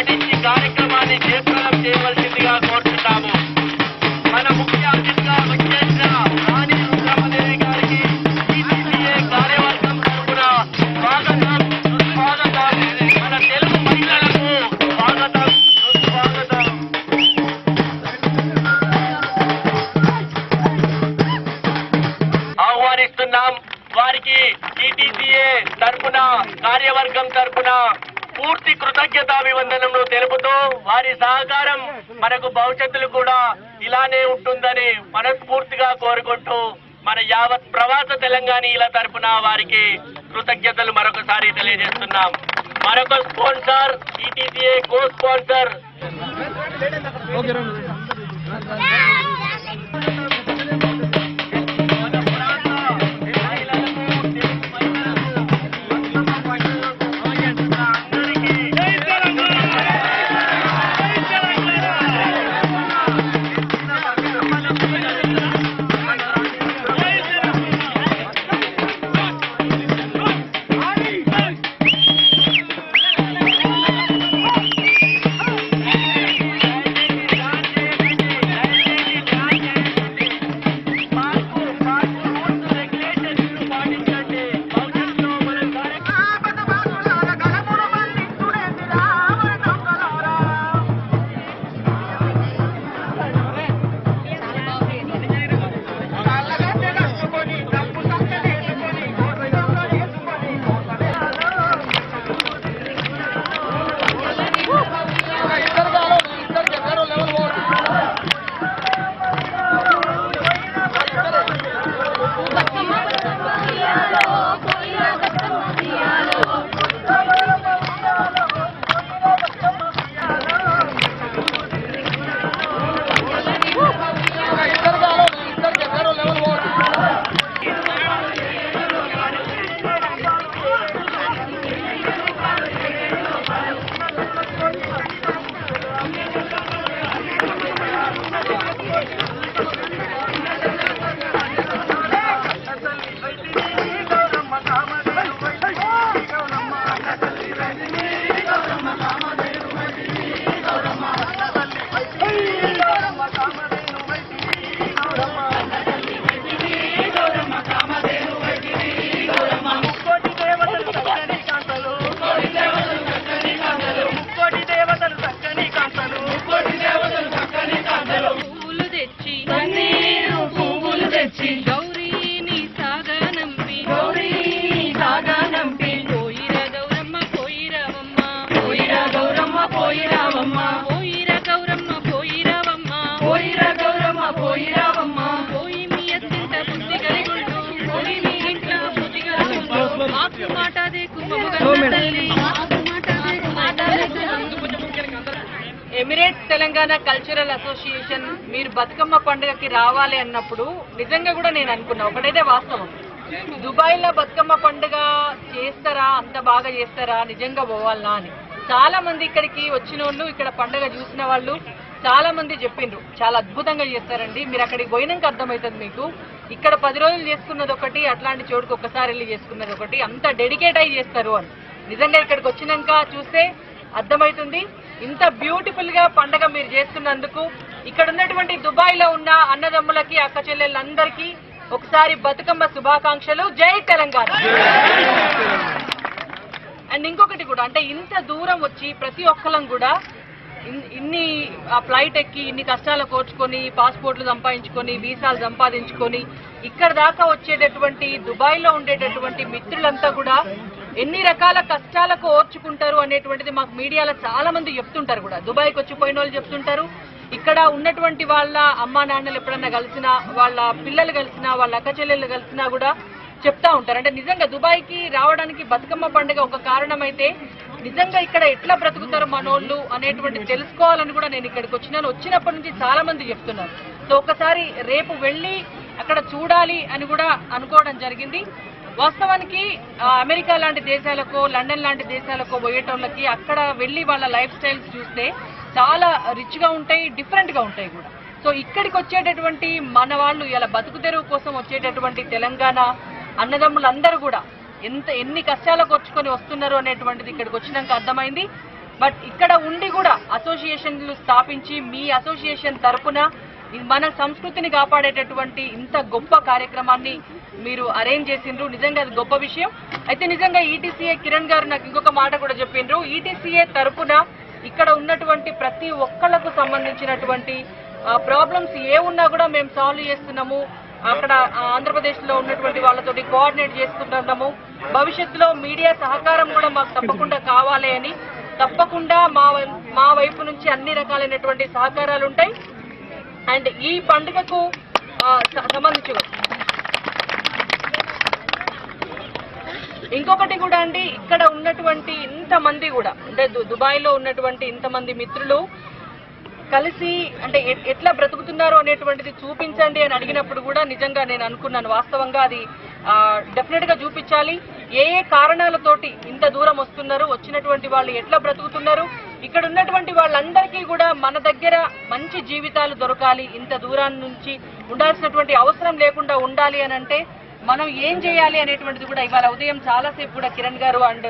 పాటించి కార్యక్రమాన్ని జయప్రదం చేయవలసిందిగా కోరుతున్నాము. మన ముఖ్య అతిథిగా వచ్చేసిన రాణి రుద్రమదేవి గారికి టీటీడీఏ కార్యవర్గం తరఫున స్వాగతం, సుస్వాగతం. మన తెలుగు మహిళలకు స్వాగతం, సుస్వాగతం. ఆహ్వానిస్తున్నాం. వారికి టీటీడీఏ తరఫున, కార్యవర్గం తరఫున పూర్తి కృతజ్ఞతాభివందనలు తెలుపుతూ వారి సహకారం మనకు భవిష్యత్తులో కూడా ఇలానే ఉంటుందని మనస్ఫూర్తిగా కోరుకుంటూ మన యావత్ ప్రవాస తెలంగాణీల తరఫున వారికి కృతజ్ఞతలు మరొకసారి తెలియజేస్తున్నాం. మరొక sponsor TTDA co sponsor Emirates Telangana cultural association మీరు బతుకమ్మ పండుగకి రావాలి అన్నప్పుడు నిజంగా కూడా నేను అనుకున్నా, ఒకటైతే వాస్తవం, దుబాయ్లో బతుకమ్మ పండుగ చేస్తారా, అంత బాగా చేస్తారా, నిజంగా పోవాలనా అని. చాలా మంది ఇక్కడికి వచ్చిన వాళ్ళు, ఇక్కడ పండుగ చూసిన వాళ్ళు చాలా మంది చెప్పిండ్రు చాలా అద్భుతంగా చేస్తారండి, మీరు అక్కడికి పోయినాక అర్థమవుతుంది మీకు, ఇక్కడ 10 రోజులు చేసుకున్నది ఒకటి, అట్లాంటి చోటుకు ఒక్కసారి వెళ్ళి చేసుకున్నది ఒకటి, అంత డెడికేట్ అయ్యి చేస్తారు అని. నిజంగా ఇక్కడికి వచ్చినాక చూస్తే అర్థమవుతుంది. ఇంత బ్యూటిఫుల్ గా పండుగ మీరు చేస్తున్నందుకు ఇక్కడ ఉన్నటువంటి దుబాయ్లో ఉన్న అన్నదమ్ములకి, అక్క చెల్లెళ్ళందరికీ ఒకసారి బతుకమ్మ శుభాకాంక్షలు. జై తెలంగాణ. అండ్ ఇంకొకటి కూడా, అంటే ఇంత దూరం వచ్చి ప్రతి ఒక్కరం కూడా ఇన్ని ఫ్లైట్ ఎక్కి ఇన్ని కష్టాలు కోర్చుకొని, పాస్పోర్ట్లు సంపాదించుకొని, వీసాలు సంపాదించుకొని ఇక్కడ దాకా వచ్చేటటువంటి దుబాయ్లో ఉండేటటువంటి మిత్రులంతా కూడా ఎన్ని రకాల కష్టాలకు ఓర్చుకుంటారు అనేటువంటిది మాకు మీడియాలో చాలా మంది చెప్తుంటారు కూడా. దుబాయ్కి వచ్చిపోయిన వాళ్ళు చెప్తుంటారు, ఇక్కడ ఉన్నటువంటి వాళ్ళ అమ్మా నాన్నలు ఎప్పుడన్నా కలిసినా, వాళ్ళ పిల్లలు కలిసినా, వాళ్ళ అక్క చెల్లెళ్ళు కలిసినా కూడా చెప్తా ఉంటారు. అంటే నిజంగా దుబాయ్కి రావడానికి బతుకమ్మ పండుగ ఒక కారణమైతే, నిజంగా ఇక్కడ ఎట్లా బ్రతుకుతారు మనోళ్ళు అనేటువంటి తెలుసుకోవాలని కూడా నేను ఇక్కడికి వచ్చినప్పటి నుంచి చాలా మంది చెప్తున్నారు. సో ఒకసారి రేపు వెళ్ళి అక్కడ చూడాలి అని కూడా అనుకోవడం జరిగింది. వాస్తవానికి అమెరికా లాంటి దేశాలకు, లండన్ లాంటి దేశాలకు పోయేటోళ్ళకి అక్కడ వెళ్ళి వాళ్ళ లైఫ్ స్టైల్స్ చూస్తే చాలా రిచ్ గా ఉంటాయి, డిఫరెంట్ గా ఉంటాయి కూడా. సో ఇక్కడికి వచ్చేటటువంటి మన వాళ్ళు ఇలా బతుకు తెరువు కోసం వచ్చేటటువంటి తెలంగాణ అన్నదమ్ములందరూ కూడా ఎన్ని కష్టాలు కొర్చుకొని వస్తున్నారు అనేటువంటిది ఇక్కడికి వచ్చినాక అర్థమైంది. బట్ ఇక్కడ ఉండి కూడా అసోసియేషన్లు స్థాపించి మీ అసోసియేషన్ తరపున మన సంస్కృతిని కాపాడేటటువంటి ఇంత గొప్ప కార్యక్రమాన్ని మీరు అరేంజ్ చేసిండ్రు. నిజంగా అది గొప్ప విషయం. అయితే నిజంగా ఈటీసీఏ కిరణ్ గారు నాకు ఇంకొక మాట కూడా చెప్పిండ్రు. ఈటీసీఏ తరపున ఇక్కడ ఉన్నటువంటి ప్రతి ఒక్కళ్లకు సంబంధించినటువంటి ప్రాబ్లమ్స్ ఏ ఉన్నా కూడా మేము సాల్వ్ చేస్తున్నాము. అక్కడ ఆంధ్రప్రదేశ్ లో ఉన్నటువంటి వాళ్ళతోటి కోఆర్డినేట్ చేసుకుంటున్నాము. భవిష్యత్తులో మీడియా సహకారం కూడా మాకు తప్పకుండా కావాలి అని, తప్పకుండా మా వైపు నుంచి అన్ని రకాలైనటువంటి సహకారాలు ఉంటాయి. అండ్ ఈ పండుగకు సంబంధించి ఇంకొకటి కూడా అండి, ఇక్కడ ఉన్నటువంటి ఇంతమంది కూడా అంటే దుబాయ్లో ఉన్నటువంటి ఇంతమంది మిత్రులు కలిసి అంటే ఎట్లా బ్రతుకుతున్నారు అనేటువంటిది చూపించండి అని అడిగినప్పుడు కూడా నిజంగా నేను అనుకున్నాను, వాస్తవంగా అది డెఫినెట్ గా చూపించాలి. ఏ ఏ కారణాలతోటి ఇంత దూరం వస్తున్నారు, వచ్చినటువంటి వాళ్ళు ఎట్లా బ్రతుకుతున్నారు, ఇక్కడ ఉన్నటువంటి వాళ్ళందరికీ కూడా మన దగ్గర మంచి జీవితాలు దొరకాలి, ఇంత దూరాన్ని నుంచి ఉండాల్సినటువంటి అవసరం లేకుండా ఉండాలి అని అంటే మనం ఏం చేయాలి అనేటువంటిది కూడా ఇవాళ ఉదయం చాలాసేపు కూడా కిరణ్ గారు అండ్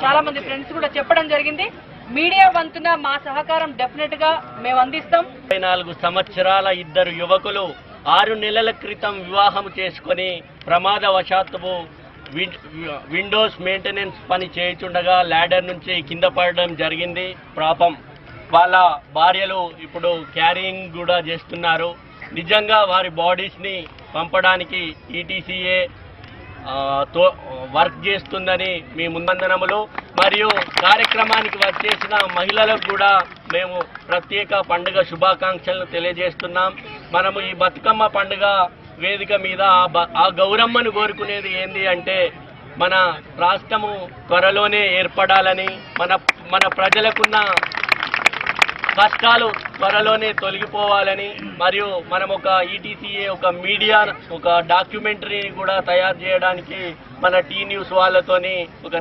చాలా మంది ఫ్రెండ్స్ కూడా చెప్పడం జరిగింది. మీడియా వంతున మా సహకారం డెఫినెట్ గా మేము అందిస్తాం. 24 సంవత్సరాల ఇద్దరు యువకులు 6 నెలల క్రితం వివాహం చేసుకొని ప్రమాదవశాత్తు విండోస్ మెయింటెనెన్స్ పని చేయుచుండగా ల్యాడర్ నుంచి కింద పడడం జరిగింది. పాపం వాళ్ళ భార్యలు ఇప్పుడు క్యారింగ్ కూడా చేస్తున్నారు. నిజంగా వారి బాడీస్ని పంపడానికి ఈటీసీఏ వర్క్ చేస్తుందని మీ ముందందనములు. మరియు కార్యక్రమానికి వచ్చేసిన మహిళలకు కూడా మేము ప్రత్యేక పండుగ శుభాకాంక్షలను తెలియజేస్తున్నాం. మనము ఈ బతుకమ్మ పండుగ వేదిక మీద ఆ గౌరమ్మను కోరుకునేది ఏంది అంటే మన రాష్ట్రము త్వరలోనే ఏర్పడాలని, మన ప్రజలకున్న కష్టాలు త్వరలోనే తొలగిపోవాలని, మరియు మనం ఒక ఈటీసీఏ ఒక మీడియా ఒక డాక్యుమెంటరీని కూడా తయారు చేయడానికి మన టీ న్యూస్ వాళ్ళతోని ఒక